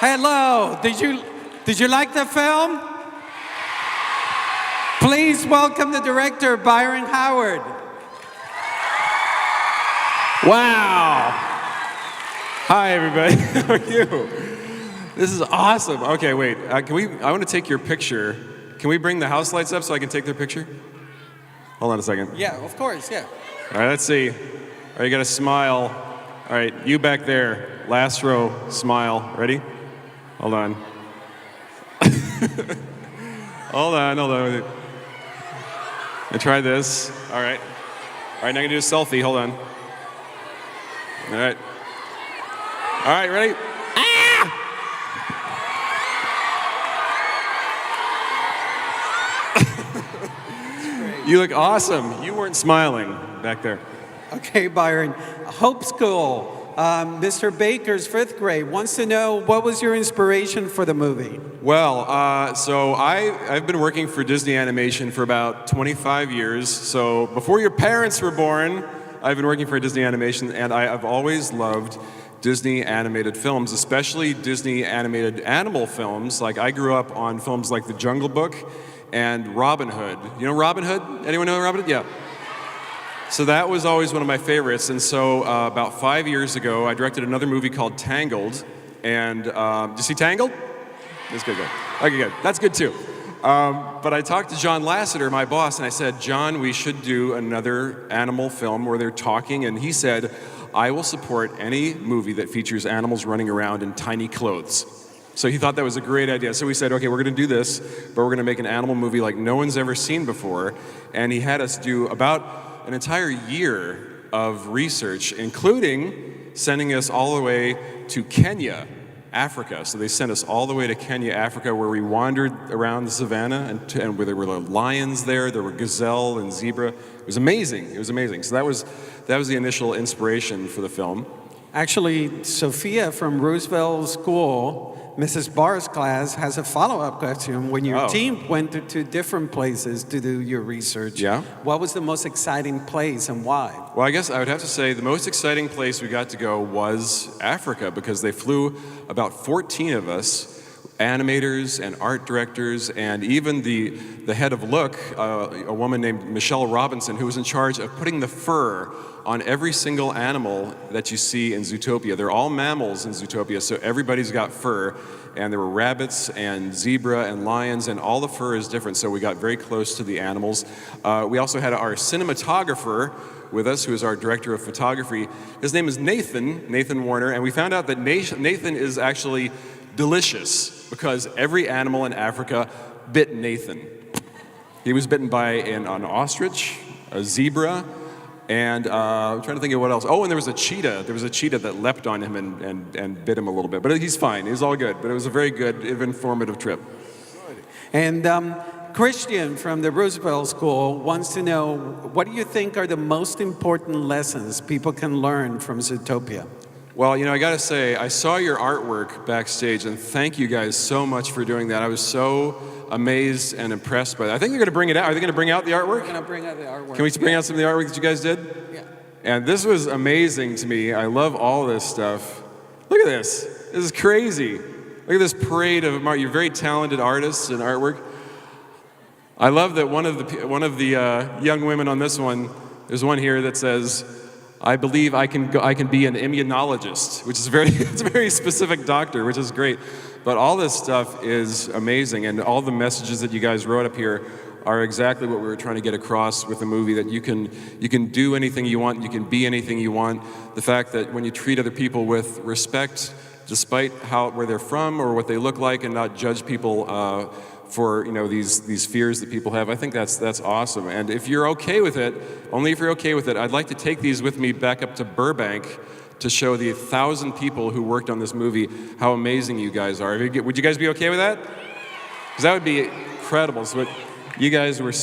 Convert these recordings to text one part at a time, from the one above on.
Hello. Did you like the film? Please welcome the director, Byron Howard. Wow. Hi, everybody. How are you? This is awesome. Okay, wait. I want to take your picture. Can we bring the house lights up so I can take their picture? Hold on a second. Yeah, of course, yeah. All right, let's see. All right, you got to smile. All right, you back there. Last row, smile. Ready? Hold on. Hold on. I try this. All right. All right, now I'm going to do a selfie. Hold on. All right. All right, ready? Ah! You look awesome. You weren't smiling back there. Okay, Byron. Hope School. Mr. Baker's fifth grade wants to know, what was your inspiration for the movie? Well, so I've been working for Disney Animation for about 25 years. So before your parents were born, I've been working for Disney Animation, and I've always loved Disney animated films, especially Disney animated animal films. Like, I grew up on films like The Jungle Book and Robin Hood. You know Robin Hood? Anyone know Robin Hood? Yeah. So that was always one of my favorites. And so about 5 years ago, I directed another movie called Tangled. And did you see Tangled? That's good. Okay, good. That's good too. But I talked to John Lasseter, my boss, and I said, John, we should do another animal film where they're talking. And he said, I will support any movie that features animals running around in tiny clothes. So he thought that was a great idea. So we said, okay, we're going to do this, but we're going to make an animal movie like no one's ever seen before. And he had us do about an entire year of research, including sending us all the way to Kenya, Africa. So they sent us all the way to Kenya, Africa, where we wandered around the savannah, and where there were lions there were gazelle and zebra. It was amazing. So that was the initial inspiration for the film. Actually, Sophia from Roosevelt School, Mrs. Barr's class, has a follow-up question. When your team went to different places to do your research, what was the most exciting place and why? Well, I guess I would have to say the most exciting place we got to go was Africa, because they flew about 14 of us, animators and art directors, and even the head of Look, a woman named Michelle Robinson, who was in charge of putting the fur on every single animal that you see in Zootopia. They're all mammals in Zootopia, so everybody's got fur. And there were rabbits and zebra and lions, and all the fur is different, so we got very close to the animals. We also had our cinematographer with us, who is our director of photography. His name is Nathan Warner, and we found out that Nathan is actually delicious, because every animal in Africa bit Nathan. He was bitten by an ostrich, a zebra, and I'm trying to think of what else. Oh, and there was a cheetah. There was a cheetah that leapt on him and bit him a little bit. But he's fine. He's all good. But it was a very good, informative trip. And Christian from the Roosevelt School wants to know, what do you think are the most important lessons people can learn from Zootopia? Well, I got to say, I saw your artwork backstage, and thank you guys so much for doing that. I was so amazed and impressed by that. I think they're going to bring it out. Are they going to bring out the artwork? We're going to bring out the artwork. Can we bring out some of the artwork that you guys did? Yeah. And this was amazing to me. I love all this stuff. Look at this. This is crazy. Look at this parade of you're very talented artists and artwork. I love that one of the young women on this one, there's one here that says, I believe I can be an immunologist, which is it's a very specific doctor, which is great. But all this stuff is amazing, and all the messages that you guys wrote up here are exactly what we were trying to get across with the movie, that you can do anything you want, you can be anything you want. The fact that when you treat other people with respect, despite where they're from or what they look like, and not judge people for these fears that people have, I think that's awesome. And if you're okay with it, only if you're okay with it, I'd like to take these with me back up to Burbank to show the 1,000 people who worked on this movie how amazing you guys are. Would you guys be okay with that? Because that would be incredible. So you guys were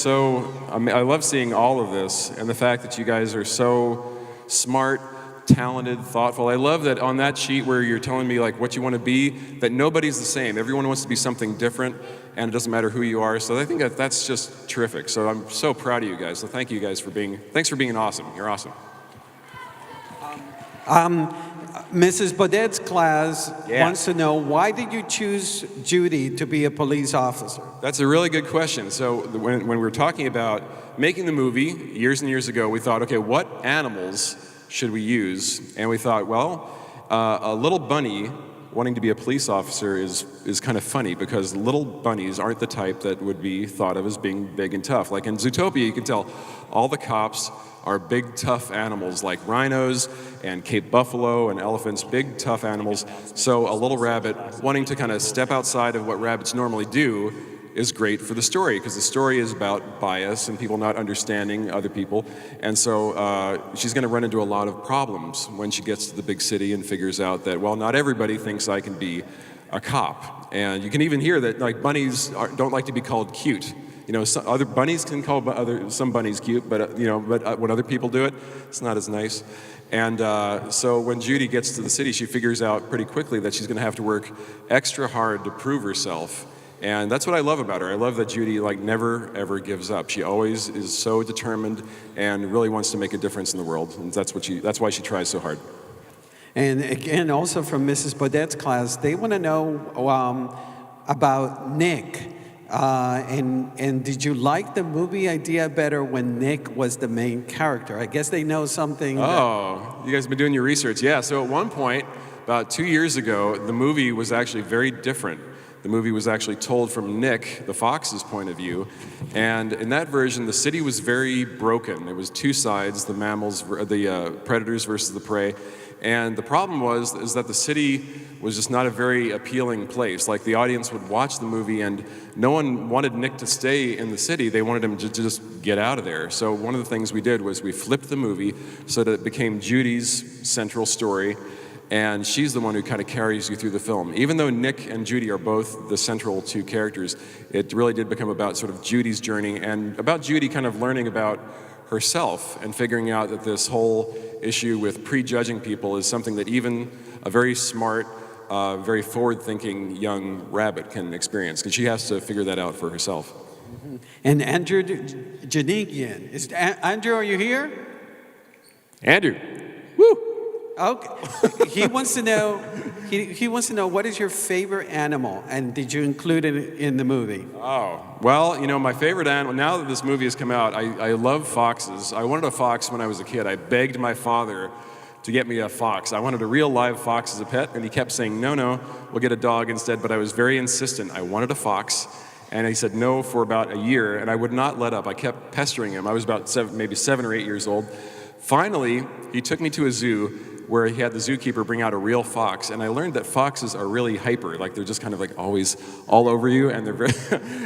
I love seeing all of this, and the fact that you guys are so smart, talented, thoughtful. I love that on that sheet where you're telling me like what you want to be, that nobody's the same. Everyone wants to be something different, and it doesn't matter who you are. So I think that's just terrific. So I'm so proud of you guys. So thanks for being awesome. You're awesome. Mrs. Baudet's class wants to know, why did you choose Judi to be a police officer? That's a really good question. So when we were talking about making the movie years and years ago, we thought, okay, what animals should we use? And we thought, well, a little bunny wanting to be a police officer is kind of funny, because little bunnies aren't the type that would be thought of as being big and tough. Like in Zootopia, you can tell all the cops are big, tough animals like rhinos and Cape buffalo and elephants, big, tough animals. So a little rabbit wanting to kind of step outside of what rabbits normally do is great for the story, because the story is about bias and people not understanding other people. And so she's going to run into a lot of problems when she gets to the big city and figures out that, well, not everybody thinks I can be a cop. And you can even hear that, like, bunnies don't like to be called cute. You know, some other bunnies can call some bunnies cute, but when other people do it, it's not as nice. And so when Judi gets to the city, she figures out pretty quickly that she's going to have to work extra hard to prove herself. And that's what I love about her. I love that Judi, like, never ever gives up. She always is so determined and really wants to make a difference in the world. And that's why she tries so hard. And again, also from Mrs. Baudet's class, they want to know about Nick. And did you like the movie idea better when Nick was the main character? I guess they know something. Oh, you guys have been doing your research. Yeah, so at one point, about 2 years ago, the movie was actually very different. The movie was actually told from Nick, the fox's point of view. And in that version, the city was very broken. It was two sides, the mammals, the predators versus the prey. And the problem is that the city was just not a very appealing place. Like, the audience would watch the movie and no one wanted Nick to stay in the city. They wanted him to just get out of there. So one of the things we did was we flipped the movie so that it became Judy's central story. And she's the one who kind of carries you through the film. Even though Nick and Judi are both the central two characters, it really did become about sort of Judy's journey and about Judi kind of learning about herself and figuring out that this whole issue with prejudging people is something that even a very smart, very forward-thinking young rabbit can experience, because she has to figure that out for herself. Mm-hmm. And Andrew Janigian. Andrew, are you here? Andrew, woo! Okay. He wants to know. He wants to know, what is your favorite animal, and did you include it in the movie? Oh, well, you know, my favorite animal. Now that this movie has come out, I love foxes. I wanted a fox when I was a kid. I begged my father to get me a fox. I wanted a real live fox as a pet, and he kept saying, no, we'll get a dog instead. But I was very insistent. I wanted a fox, and he said no for about a year, and I would not let up. I kept pestering him. I was about maybe 7 or 8 years old. Finally, he took me to a zoo where he had the zookeeper bring out a real fox, and I learned that foxes are really hyper, like they're just kind of like always all over you, and they're very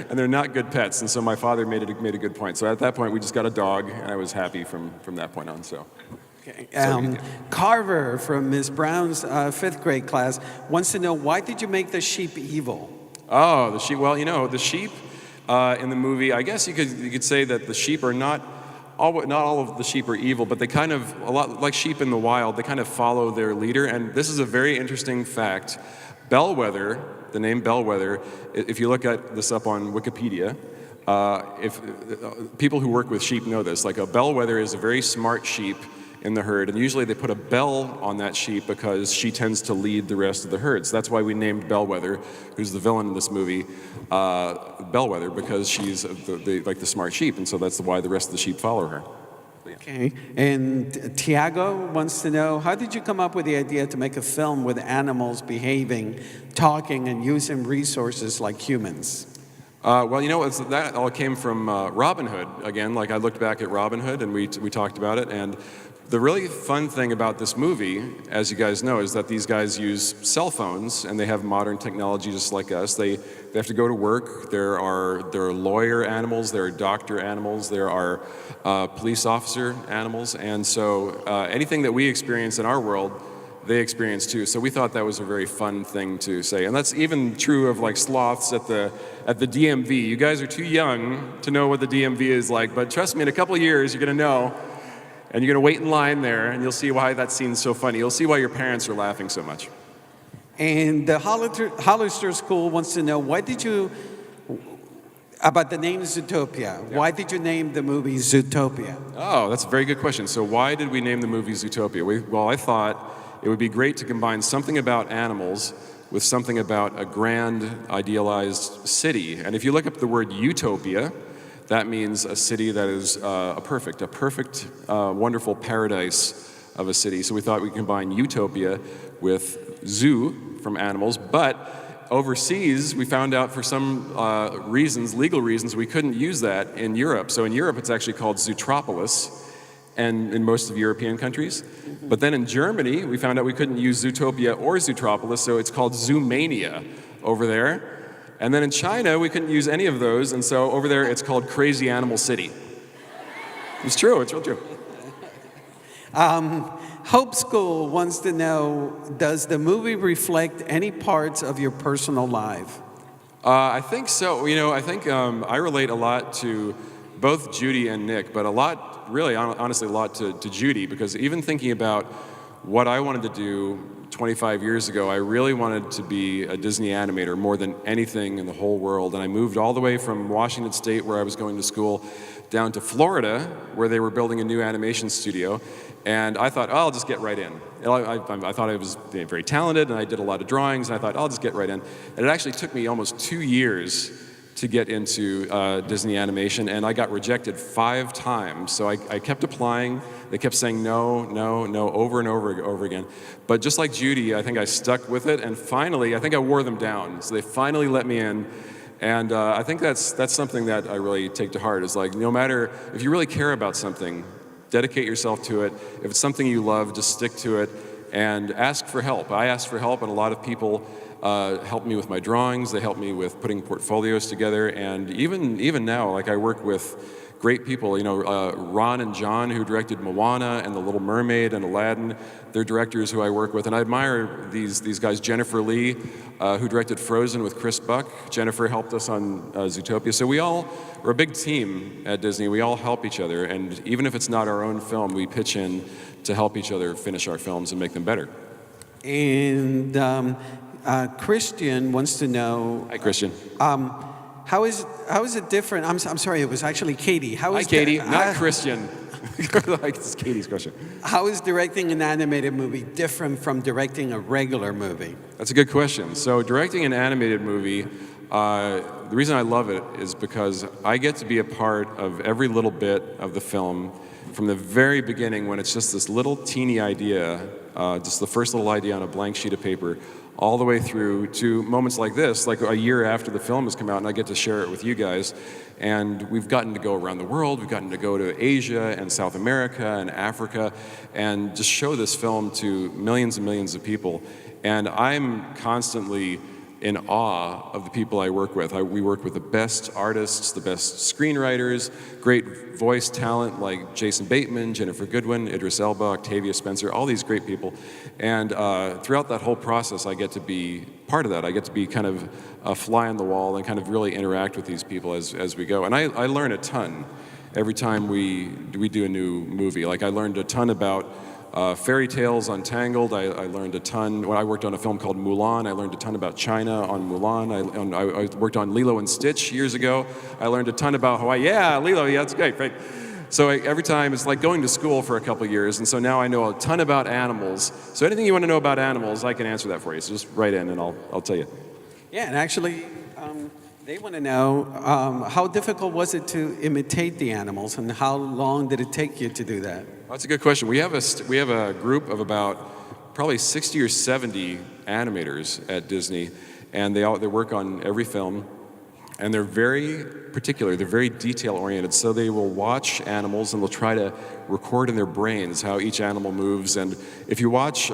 and they're not good pets. And so my father made a good point. So at that point, we just got a dog, and I was happy from that point on. So. Okay. Carver from Ms. Brown's 5th grade class wants to know, why did you make the sheep evil? Oh, the sheep. Well, you know, the sheep in the movie, I guess you could say that the sheep are not all of the sheep are evil, but they kind of, a lot like sheep in the wild, they kind of follow their leader. And this is a very interesting fact. Bellwether, the name Bellwether, if you look at this up on Wikipedia, if people who work with sheep know this, like a bellwether is a very smart sheep in the herd, and usually they put a bell on that sheep because she tends to lead the rest of the herd. So that's why we named Bellwether, who's the villain in this movie, Bellwether, because she's like the smart sheep, and so that's why the rest of the sheep follow her. So, yeah. Okay, and Tiago wants to know, how did you come up with the idea to make a film with animals behaving, talking, and using resources like humans? Well, you know, that all came from Robin Hood. Again, like I looked back at Robin Hood, and we talked about it, and the really fun thing about this movie, as you guys know, is that these guys use cell phones, and they have modern technology just like us. They have to go to work. There are lawyer animals, there are doctor animals, there are police officer animals, and so anything that we experience in our world, they experience too. So we thought that was a very fun thing to say, and that's even true of like sloths at the DMV. You guys are too young to know what the DMV is like, but trust me, in a couple of years, you're going to know. And you're going to wait in line there, and you'll see why that scene's so funny. You'll see why your parents are laughing so much. And the Hollister School wants to know, about the name Zootopia. Yeah. Why did you name the movie Zootopia? Oh, that's a very good question. So why did we name the movie Zootopia? Well, I thought it would be great to combine something about animals with something about a grand, idealized city. And if you look up the word utopia, that means a city that is a perfect, wonderful paradise of a city. So we thought we'd combine utopia with zoo from animals, but overseas we found out for some legal reasons, we couldn't use that in Europe. So in Europe it's actually called Zootropolis, and in most of European countries. But then in Germany, we found out we couldn't use Zootopia or Zootropolis, so it's called Zoomania over there. And then in China, we couldn't use any of those, and so over there, it's called Crazy Animal City. It's true, it's real true. Hope School wants to know, does the movie reflect any parts of your personal life? I think so. I think I relate a lot to both Judi and Nick, but a lot, really, honestly, a lot to Judi, because even thinking about what I wanted to do 25 years ago, I really wanted to be a Disney animator more than anything in the whole world. And I moved all the way from Washington State, where I was going to school, down to Florida, where they were building a new animation studio. And I thought, oh, I'll just get right in. I thought I was very talented, and I did a lot of drawings, and I thought, I'll just get right in. And it actually took me almost 2 years to get into Disney animation, and I got rejected 5 times. So I kept applying. They kept saying no, no, no, over and over again. But just like Judi, I think I stuck with it, and finally, I think I wore them down. So they finally let me in, and I think that's something that I really take to heart. Is like, no matter, if you really care about something, dedicate yourself to it. If it's something you love, just stick to it, and ask for help. I asked for help, and a lot of people helped me with my drawings. They helped me with putting portfolios together, and even now, like, I work with great people. Ron and John, who directed Moana and The Little Mermaid and Aladdin. They're directors who I work with, and I admire these guys. Jennifer Lee, who directed Frozen with Chris Buck. Jennifer helped us on Zootopia. So we're a big team at Disney. We all help each other, and even if it's not our own film, we pitch in to help each other finish our films and make them better. And Christian wants to know. Hi, Christian. How is it different? I'm sorry, it was actually Katie. Hi, Katie, not Christian. Like, it's Katie's question. How is directing an animated movie different from directing a regular movie? That's a good question. So directing an animated movie, the reason I love it is because I get to be a part of every little bit of the film from the very beginning, when it's just this little teeny idea, just the first little idea on a blank sheet of paper, all the way through to moments like this, like a year after the film has come out, and I get to share it with you guys. And we've gotten to go around the world. We've gotten to go to Asia and South America and Africa and just show this film to millions and millions of people. And I'm constantly in awe of the people I work with. We work with the best artists, the best screenwriters, great voice talent like Jason Bateman, Jennifer Goodwin, Idris Elba, Octavia Spencer, all these great people. And throughout that whole process, I get to be part of that. I get to be kind of a fly on the wall and kind of really interact with these people as we go. And I learn a ton every time we do a new movie. Like, I learned a ton about fairy tales on Tangled. I learned a ton. When I worked on a film called Mulan, I learned a ton about China on Mulan. I worked on Lilo and Stitch years ago. I learned a ton about Hawaii. Yeah, Lilo, yeah, that's great. So every time, it's like going to school for a couple years, and so now I know a ton about animals. So anything you want to know about animals, I can answer that for you. So just write in, and I'll tell you. Yeah, and actually, they want to know, how difficult was it to imitate the animals, and how long did it take you to do that? That's a good question. We have a group of about probably 60 or 70 animators at Disney, and they work on every film, and they're very particular. They're very detail-oriented, so they will watch animals and they'll try to record in their brains how each animal moves. And if you watch,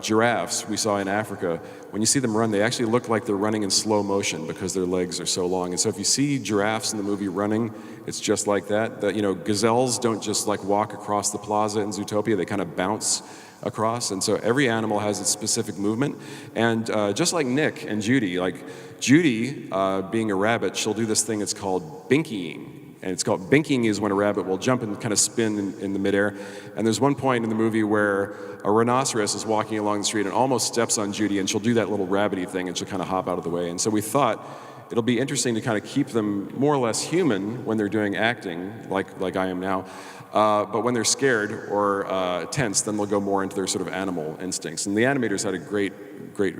giraffes we saw in Africa, when you see them run, they actually look like they're running in slow motion because their legs are so long. And so if you see giraffes in the movie running, it's just like that. Gazelles don't just like walk across the plaza in Zootopia, they kind of bounce across. And so every animal has its specific movement. And just like Nick and Judi, like Judi, being a rabbit, she'll do this thing, it's called binkying. And it's called, binkying is when a rabbit will jump and kind of spin in the midair. And there's one point in the movie where a rhinoceros is walking along the street and almost steps on Judi, and she'll do that little rabbity thing, and she'll kind of hop out of the way. And so we thought, it'll be interesting to kind of keep them more or less human when they're doing acting, like I am now. But when they're scared or tense, then they'll go more into their sort of animal instincts. And the animators had a great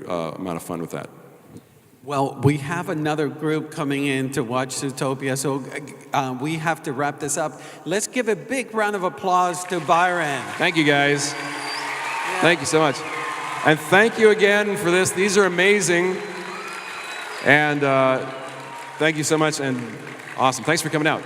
amount of fun with that. Well, we have another group coming in to watch Zootopia, so we have to wrap this up. Let's give a big round of applause to Byron. Thank you, guys. Thank you so much. And thank you again for this. These are amazing. And thank you so much, and awesome. Thanks for coming out.